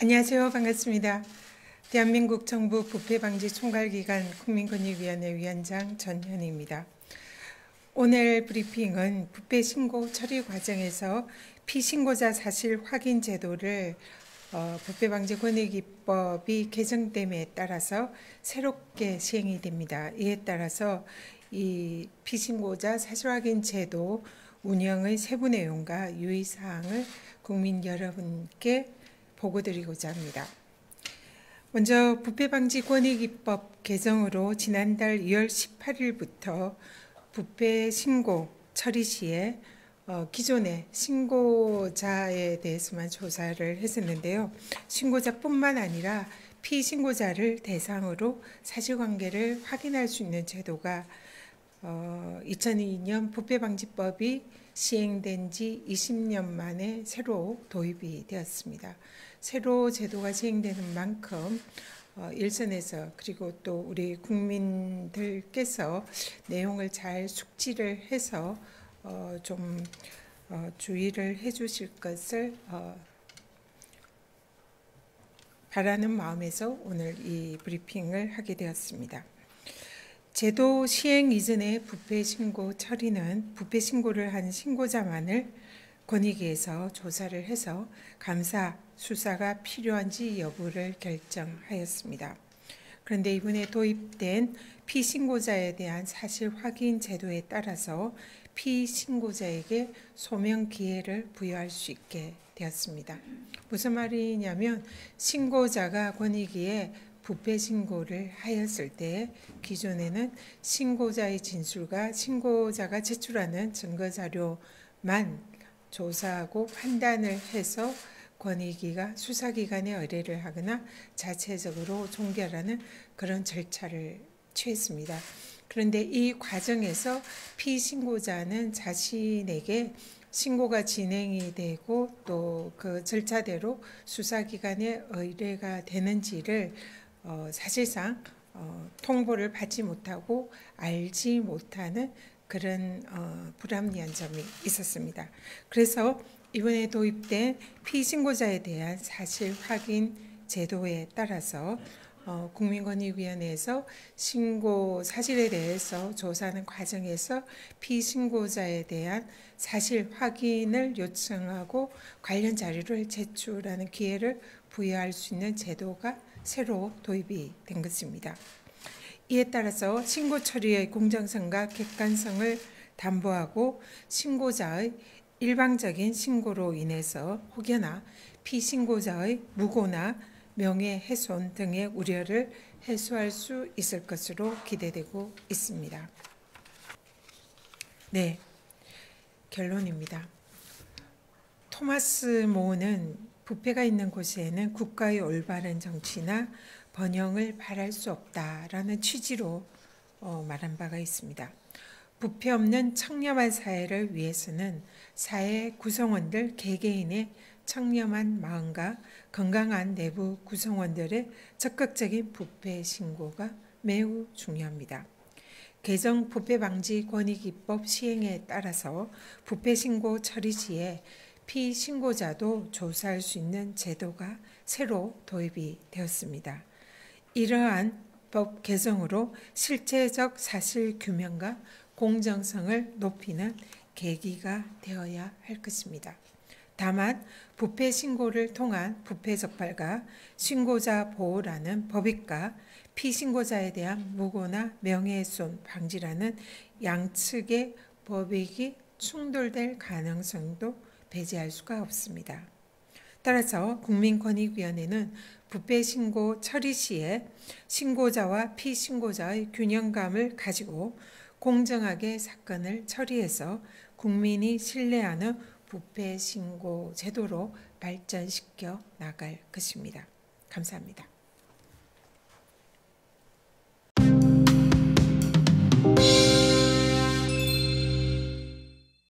안녕하세요. 반갑습니다. 대한민국 정부 부패방지 총괄기관 국민권익위원회 위원장 전현희입니다. 오늘 브리핑은 부패 신고 처리 과정에서 피신고자 사실 확인 제도를 부패방지권익위법이 개정됨에 따라서 새롭게 시행이 됩니다. 이에 따라서 이 피신고자 사실 확인 제도 운영의 세부 내용과 유의사항을 국민 여러분께 보고드리고자 합니다. 먼저 부패방지권익위법 개정으로 지난달 2월 18일부터 부패 신고 처리 시에 기존의 신고자에 대해서만 조사를 했었는데요. 신고자뿐만 아니라 피신고자를 대상으로 사실관계를 확인할 수 있는 제도가 2002년 부패방지법이 시행된 지 20년 만에 새로 도입이 되었습니다. 새로 제도가 시행되는 만큼 일선에서 그리고 또 우리 국민들께서 내용을 잘 숙지를 해서 좀 주의를 해주실 것을 바라는 마음에서 오늘 이 브리핑을 하게 되었습니다. 제도 시행 이전의 부패 신고 처리는 부패 신고를 한 신고자만을 권익위에서 조사를 해서 감사, 수사가 필요한지 여부를 결정하였습니다. 그런데 이번에 도입된 피신고자에 대한 사실 확인 제도에 따라서 피신고자에게 소명 기회를 부여할 수 있게 되었습니다. 무슨 말이냐면 신고자가 권익위에 부패 신고를 하였을 때 기존에는 신고자의 진술과 신고자가 제출하는 증거자료만 조사하고 판단을 해서 권익위가 수사기관에 의뢰를 하거나 자체적으로 종결하는 그런 절차를 취했습니다. 그런데 이 과정에서 피신고자는 자신에게 신고가 진행이 되고 또 그 절차대로 수사기관에 의뢰가 되는지를 사실상 통보를 받지 못하고 알지 못하는 그런 불합리한 점이 있었습니다. 그래서 이번에 도입된 피신고자에 대한 사실 확인 제도에 따라서 국민권익위원회에서 신고 사실에 대해서 조사하는 과정에서 피신고자에 대한 사실 확인을 요청하고 관련 자료를 제출하는 기회를 부여할 수 있는 제도가 새로 도입이 된 것입니다. 이에 따라서 신고 처리의 공정성과 객관성을 담보하고 신고자의 일방적인 신고로 인해서 혹여나 피신고자의 무고나 명예훼손 등의 우려를 해소할 수 있을 것으로 기대되고 있습니다. 네, 결론입니다. 토마스 모는 부패가 있는 곳에는 국가의 올바른 정치나 번영을 바랄 수 없다라는 취지로 말한 바가 있습니다. 부패 없는 청렴한 사회를 위해서는 사회 구성원들 개개인의 청렴한 마음과 건강한 내부 구성원들의 적극적인 부패 신고가 매우 중요합니다. 개정 부패방지권익위법 시행에 따라서 부패 신고 처리 시에 피신고자도 조사할 수 있는 제도가 새로 도입이 되었습니다. 이러한 법 개정으로 실체적 사실 규명과 공정성을 높이는 계기가 되어야 할 것입니다. 다만 부패 신고를 통한 부패 적발과 신고자 보호라는 법익과 피신고자에 대한 무고나 명예훼손 방지라는 양측의 법익이 충돌될 가능성도 배제할 수가 없습니다. 따라서 국민권익위원회는 부패 신고 처리 시에 신고자와 피신고자의 균형감을 가지고 공정하게 사건을 처리해서 국민이 신뢰하는 부패 신고 제도로 발전시켜 나갈 것입니다. 감사합니다.